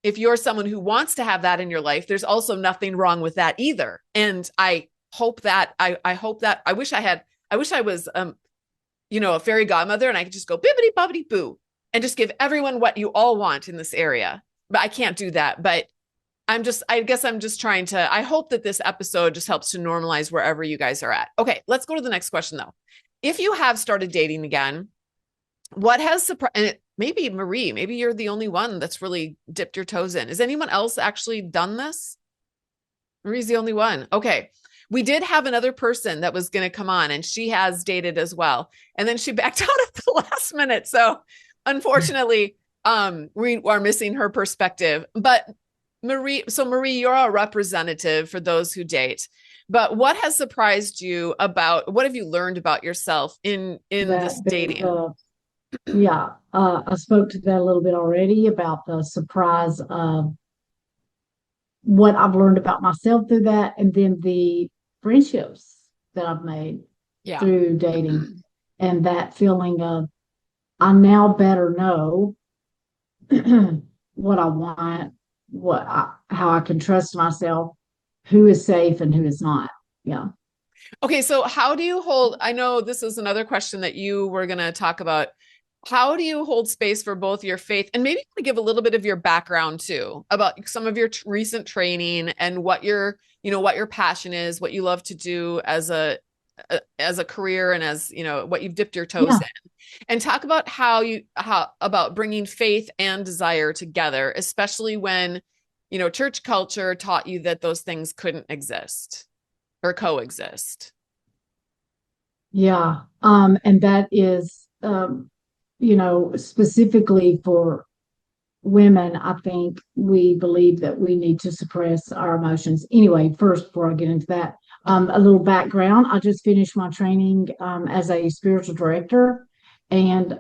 if you're someone who wants to have that in your life, there's also nothing wrong with that either. And I hope that I wish I was a fairy godmother and I could just go bibbity bobbity boo and just give everyone what you all want in this area. But I can't do that. But I guess I'm just trying to, I hope that this episode just helps to normalize wherever you guys are at. Okay, let's go to the next question though. If you have started dating again, what has surprised, and maybe Marie, maybe you're the only one that's really dipped your toes in. Has anyone else actually done this? Marie's the only one. Okay. We did have another person that was going to come on and she has dated as well. And then she backed out at the last minute. So unfortunately, we are missing her perspective. But Marie, you're a representative for those who date. But what has surprised you what have you learned about yourself in this dating? I spoke to that a little bit already about the surprise of what I've learned about myself through that, and then the friendships that I've made through dating, and that feeling of I now better know what I want, how I can trust myself, who is safe and who is not. Yeah. Okay, so how do you hold? I know this is another question that you were going to talk about. how do you hold space for both your faith and maybe give a little bit of your background too about some of your recent training and what what your passion is, what you love to do as a career and as, what you've dipped your toes Yeah. in, and talk about how about bringing faith and desire together, especially when, church culture taught you that those things couldn't exist or coexist. Yeah. And that is, specifically for women, I think we believe that we need to suppress our emotions. Anyway, first, before I get into that, a little background. I just finished my training as a spiritual director. And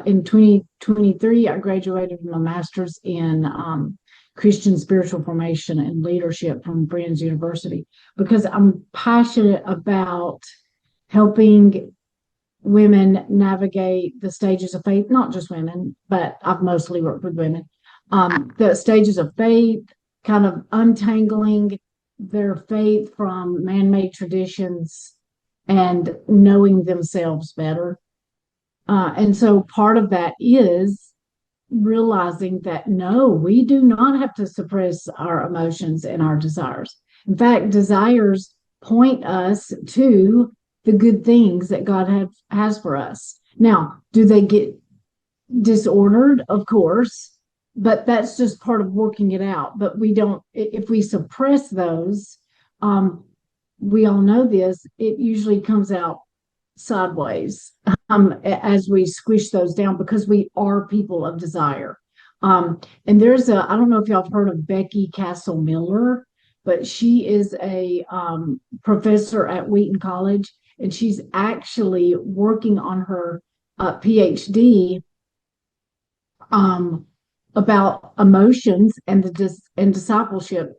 in 2023, I graduated with my master's in Christian spiritual formation and leadership from Friends University because I'm passionate about helping women navigate the stages of faith, not just women, but I've mostly worked with women. The stages of faith, kind of untangling their faith from man made traditions and knowing themselves better. And so part of that is realizing that no, we do not have to suppress our emotions and our desires. In fact, desires point us to the good things that God has for us. Now, do they get disordered? Of course, but that's just part of working it out. But we don't, if we suppress those, we all know this, it usually comes out sideways as we squish those down because we are people of desire. And I don't know if y'all have heard of Becky Castle Miller, but she is a professor at Wheaton College, and she's actually working on her PhD about emotions and and discipleship,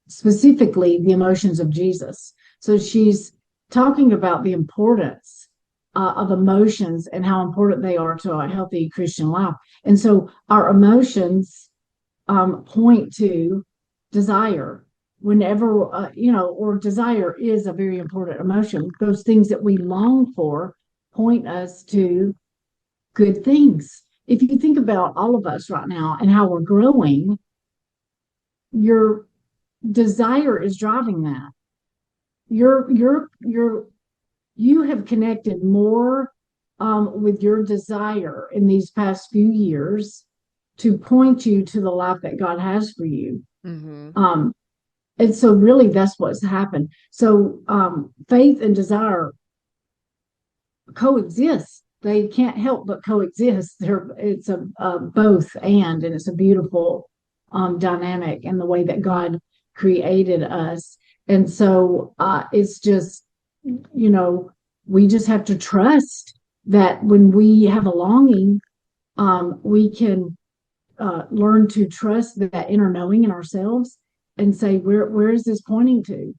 specifically the emotions of Jesus. So she's talking about the importance of emotions and how important they are to a healthy Christian life. And so our emotions point to desire. Whenever, or desire is a very important emotion. Those things that we long for point us to good things. If you think about all of us right now and how we're growing, your desire is driving that. You have connected more with your desire in these past few years to point you to the life that God has for you. Mm-hmm. And so really that's what's happened. So faith and desire coexist. They can't help but coexist. It's a both and it's a beautiful dynamic in the way that God created us. And so it's just, we just have to trust that when we have a longing, we can learn to trust that inner knowing in ourselves and say, where is this pointing to?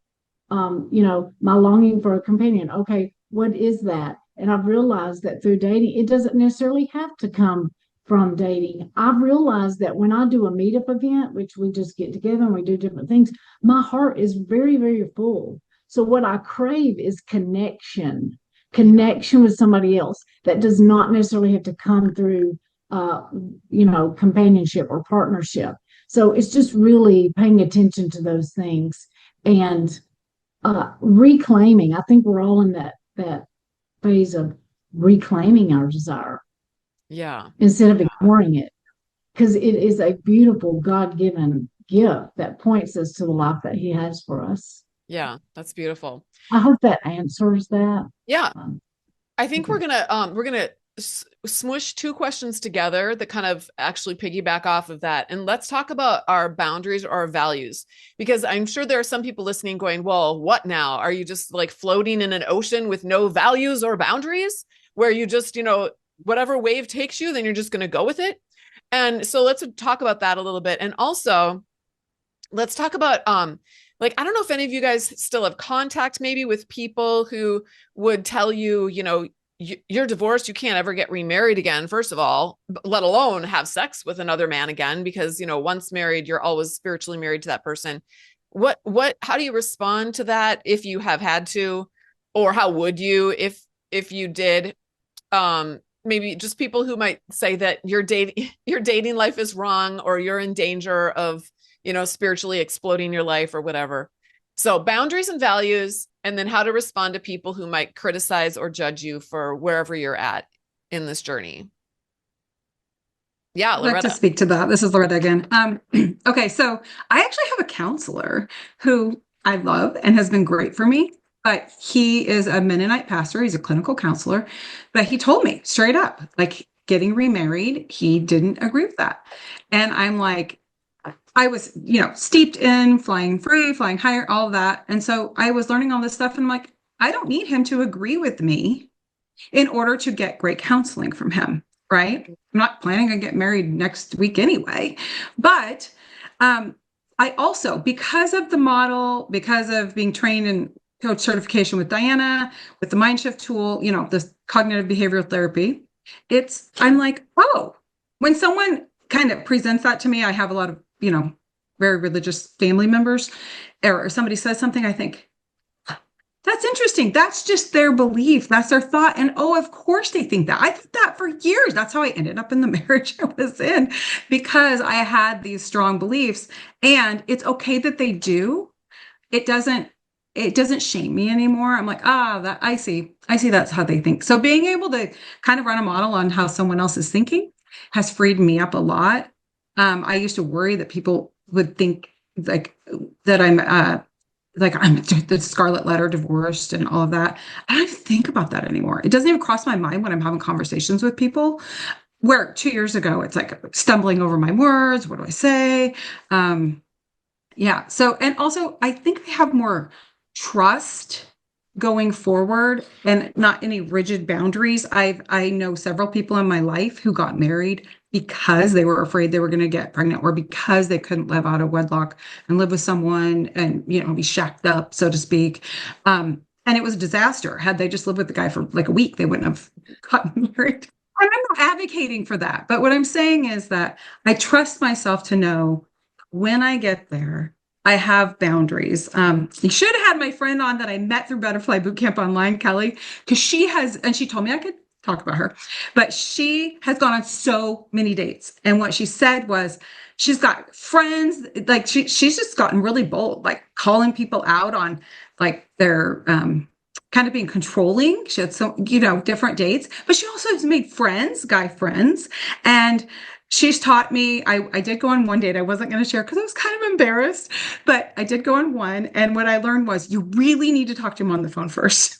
My longing for a companion. Okay, what is that? And I've realized that through dating, it doesn't necessarily have to come from dating. I've realized that when I do a meetup event, which we just get together and we do different things, my heart is very, very full. So what I crave is connection with somebody else that does not necessarily have to come through, companionship or partnership. So it's just really paying attention to those things and reclaiming. I think we're all in that phase of reclaiming our desire. Yeah. Instead of ignoring it, because it is a beautiful God-given gift that points us to the life that He has for us. Yeah, that's beautiful. I hope that answers that. Yeah. I think we're gonna smush two questions together that kind of actually piggyback off of that. And let's talk about our boundaries or our values, because I'm sure there are some people listening going, well, what now? Are you just like floating in an ocean with no values or boundaries where you just, whatever wave takes you, then you're just going to go with it? And so let's talk about that a little bit. And also let's talk about, I don't know if any of you guys still have contact maybe with people who would tell you, you're divorced, you can't ever get remarried again, first of all, let alone have sex with another man again, because, once married, you're always spiritually married to that person. How do you respond to that if you have had to, or how would you if you did? maybe just people who might say that your dating life is wrong, or you're in danger of, spiritually exploding your life or whatever. So boundaries and values, and then how to respond to people who might criticize or judge you for wherever you're at in this journey. Yeah, I'd like to Loretta. speak to that. This is Loretta again. Okay, so I actually have a counselor who I love and has been great for me, but he is a Mennonite pastor. He's a clinical counselor, but he told me straight up, like getting remarried, he didn't agree with that. And I'm like, I was, steeped in flying free, flying higher, all of that. And so I was learning all this stuff, and I'm like, I don't need him to agree with me in order to get great counseling from him, right? I'm not planning on getting married next week anyway. But I also, because of the model, because of being trained in coach certification with Diana, with the mind shift tool, this cognitive behavioral therapy, I'm like, oh, when someone kind of presents that to me, I have a lot of, very religious family members, or somebody says something, I think, that's interesting. That's just their belief. That's their thought. And oh, of course they think that. I thought that for years. That's how I ended up in the marriage I was in, because I had these strong beliefs. And it's okay that they do. It doesn't shame me anymore. I'm like, that I see that's how they think. So being able to kind of run a model on how someone else is thinking has freed me up a lot. I used to worry that people would think like that I'm the scarlet letter, divorced and all of that. I don't think about that anymore. It doesn't even cross my mind when I'm having conversations with people, where 2 years ago, it's like stumbling over my words. What do I say? Yeah. So, and also I think I have more trust going forward and not any rigid boundaries. I know several people in my life who got married because they were afraid they were going to get pregnant, or because they couldn't live out of wedlock and live with someone and, be shacked up, so to speak. And it was a disaster. Had they just lived with the guy for like a week, they wouldn't have gotten married. And I'm not advocating for that. But what I'm saying is that I trust myself to know when I get there, I have boundaries. You should have had my friend on that I met through Butterfly Bootcamp online, Kelly, because she told me I could talk about her, but she has gone on so many dates. And what she said was she's got friends, like she's just gotten really bold, like calling people out on like their kind of being controlling. She had some, different dates, but she also has made friends, guy friends. And she's taught me, I did go on one date. I wasn't going to share because I was kind of embarrassed, but I did go on one. And what I learned was you really need to talk to him on the phone first.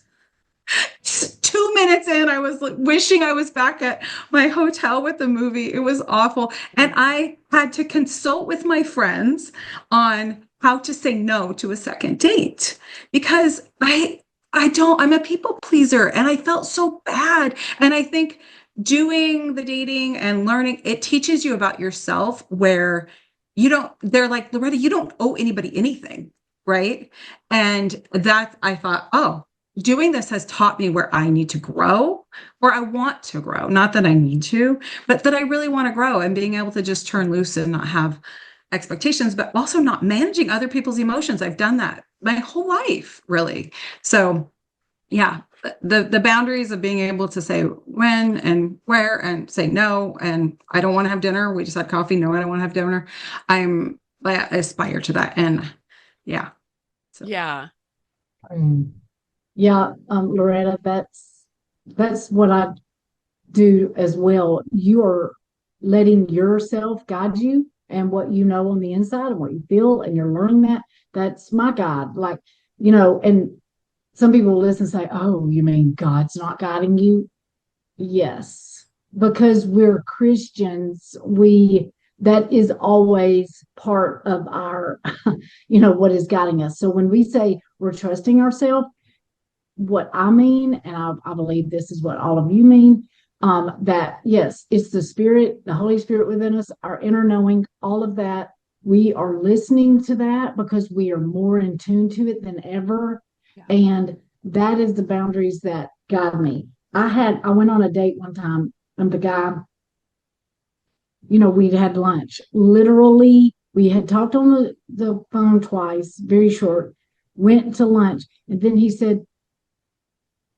2 minutes in, I was wishing I was back at my hotel with the movie. It was awful. And I had to consult with my friends on how to say no to a second date, because I'm a people pleaser, and I felt so bad. And I think doing the dating and learning, it teaches you about yourself, where they're like, Loretta, you don't owe anybody anything, right? And that I thought, oh, doing this has taught me where I need to grow, or I want to grow. Not that I need to, but that I really want to grow, and being able to just turn loose and not have expectations, but also not managing other people's emotions. I've done that my whole life, really. So yeah, the boundaries of being able to say when and where, and say no, and I don't want to have dinner. We just had coffee. No, I don't want to have dinner. I aspire to that. And yeah. So. Yeah. Yeah, Loretta, that's what I do as well. You are letting yourself guide you, and what you know on the inside and what you feel, and you're learning that. That's my guide. Like, and some people listen and say, oh, you mean God's not guiding you? Yes, because we're Christians, that is always part of our, what is guiding us. So when we say we're trusting ourselves, what I mean, and I believe this is what all of you mean, that yes, it's the Spirit, the Holy Spirit within us, our inner knowing, all of that. We are listening to that because we are more in tune to it than ever. Yeah. And that is the boundaries that guide me. I went on a date one time, and the guy, we'd had lunch. Literally, we had talked on the phone twice, very short, went to lunch, and then he said,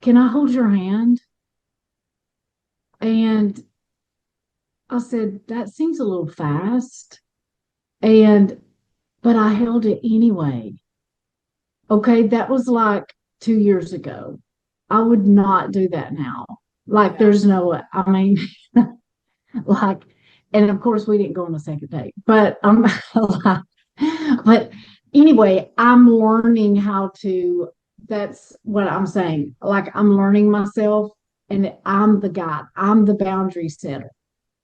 can I hold your hand? And I said, that seems a little fast. And, but I held it anyway. Okay. That was like 2 years ago. I would not do that now. Like, Yeah. there's no, I mean, like, and of course we didn't go on a second date, but like, but anyway, I'm learning how to, that's what I'm saying. Like, I'm learning myself, and I'm the guide, I'm the boundary setter.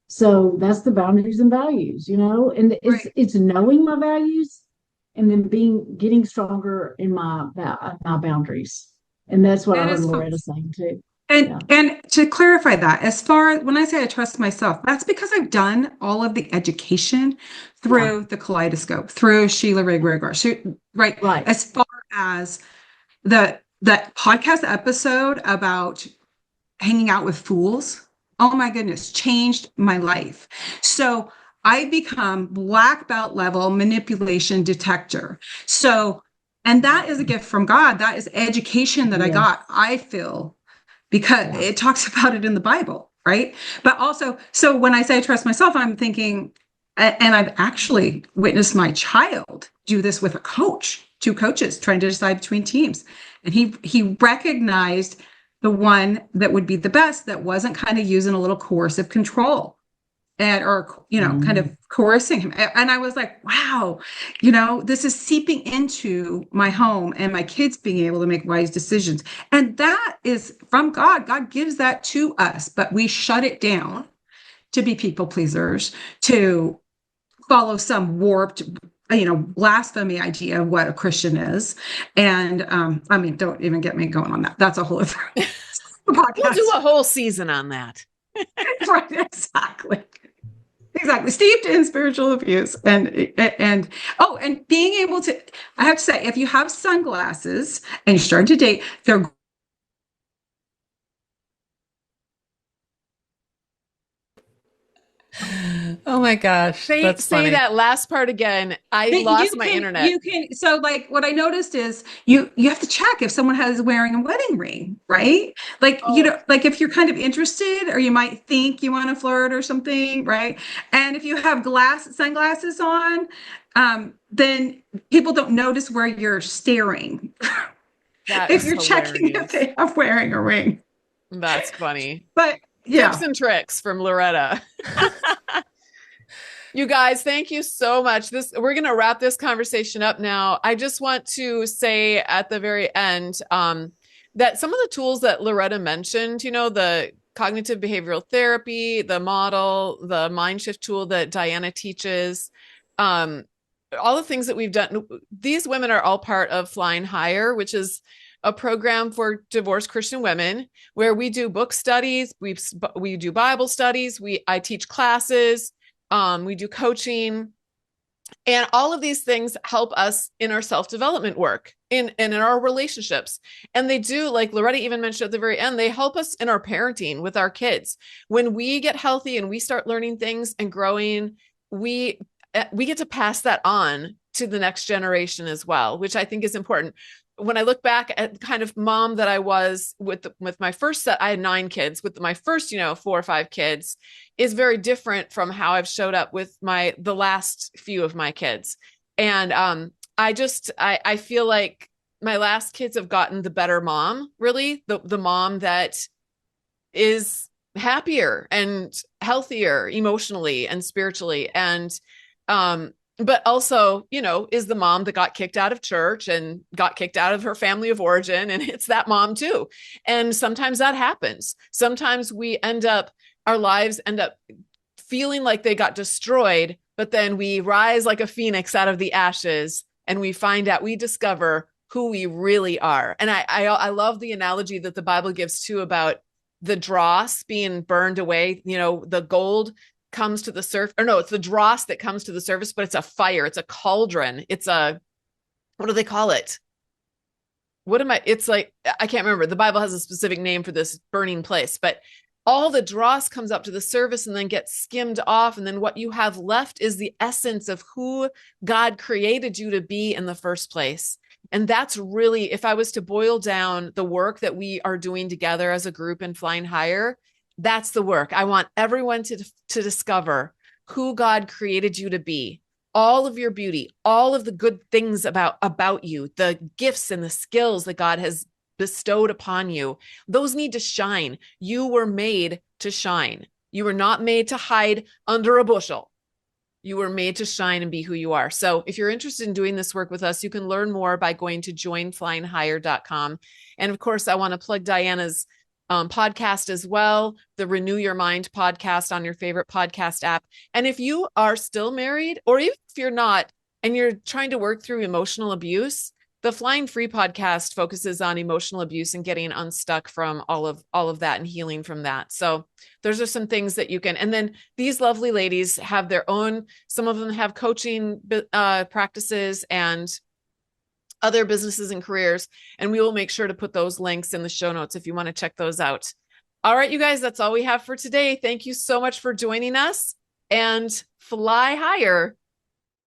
So that's the boundaries and values, and Right. it's knowing my values, and then getting stronger in my boundaries. And that's what I And heard as Loretta saying too. Yeah. and to clarify that, as far when I say I trust myself, that's because I've done all of the education Yeah. through the kaleidoscope, through Sheila Rig Rigor, right? Right. As far as that podcast episode about hanging out with fools, oh my goodness, changed my life. So I become black belt level manipulation detector. So, and that is a gift from God. That is education that I Yes. got, I feel, because Yeah. it talks about it in the Bible, right? But also, so when I say I trust myself, I'm thinking, and I've actually witnessed my child do this with a coach, two coaches trying to decide between teams. And he recognized the one that would be the best, that wasn't kind of using a little coercive control and or kind of Mm. coercing him. And I was like, wow, this is seeping into my home and my kids being able to make wise decisions. And that is from God. God gives that to us, but we shut it down to be people pleasers, to follow some warped blasphemy idea of what a Christian is. And I mean, don't even get me going on that. That's a whole other We'll do podcast. a whole season on that. Right, exactly. Exactly. Steeped in spiritual abuse. And oh, and being able to, I have to say, if you have sunglasses and you're starting to date, they're Oh my gosh, Say that's say funny. that last part again. I you lost my can internet. you can so like what I noticed is you have to check if someone has wearing a wedding ring, right? Like, Oh, like if you're kind of interested or you might think you want to flirt or something, right? And if you have sunglasses on, then people don't notice where you're staring that if is you're checking if hilarious. they have wearing a ring. That's funny. But Tips yeah. and tricks from Loretta. You guys, thank you so much. We're going to wrap this conversation up now. I just want to say at the very end that some of the tools that Loretta mentioned, the cognitive behavioral therapy, the model, the mind shift tool that Diana teaches, um, all the things that we've done, these women are all part of Flying Higher, which is a program for divorced Christian women where we do book studies, we do Bible studies, I teach classes, we do coaching, and all of these things help us in our self-development work and in our relationships. And they do, like Loretta even mentioned at the very end, they help us in our parenting with our kids. When we get healthy and we start learning things and growing, we get to pass that on to the next generation as well, which I think is important. When I look back at the kind of mom that I was with my first set, I had 9 kids. With my first, 4 or 5 kids, is very different from how I've showed up with the last few of my kids. And I feel like my last kids have gotten the better mom, really, the mom that is happier and healthier emotionally and spiritually. And but also, is the mom that got kicked out of church and got kicked out of her family of origin. And it's that mom too. And sometimes that happens. Sometimes our lives end up feeling like they got destroyed, but then we rise like a phoenix out of the ashes and we discover who we really are. And I love the analogy that the Bible gives too about the dross being burned away. The gold comes to the surface, or no, it's the dross that comes to the surface, but it's a fire, it's a cauldron, what do they call it? It's like, I can't remember. The Bible has a specific name for this burning place, but all the dross comes up to the surface and then gets skimmed off. And then what you have left is the essence of who God created you to be in the first place. And that's really, if I was to boil down the work that we are doing together as a group in Flying Higher, That's the work. I want everyone to discover who God created you to be, all of your beauty, all of the good things about you, the gifts and the skills that God has bestowed upon you. Those need to shine. You were made to shine. You were not made to hide under a bushel. You were made to shine and be who you are. So if you're interested in doing this work with us, you can learn more by going to joinflyinghigher.com. And of course, I want to plug Diana's podcast as well, the Renew Your Mind podcast on your favorite podcast app. And if you are still married, or even if you're not, and you're trying to work through emotional abuse, the Flying Free podcast focuses on emotional abuse and getting unstuck from all of that and healing from that. So those are some things that you can, and then these lovely ladies have their own, some of them have coaching practices and other businesses and careers. And we will make sure to put those links in the show notes if you want to check those out. All right, you guys, that's all we have for today. Thank you so much for joining us, and fly higher.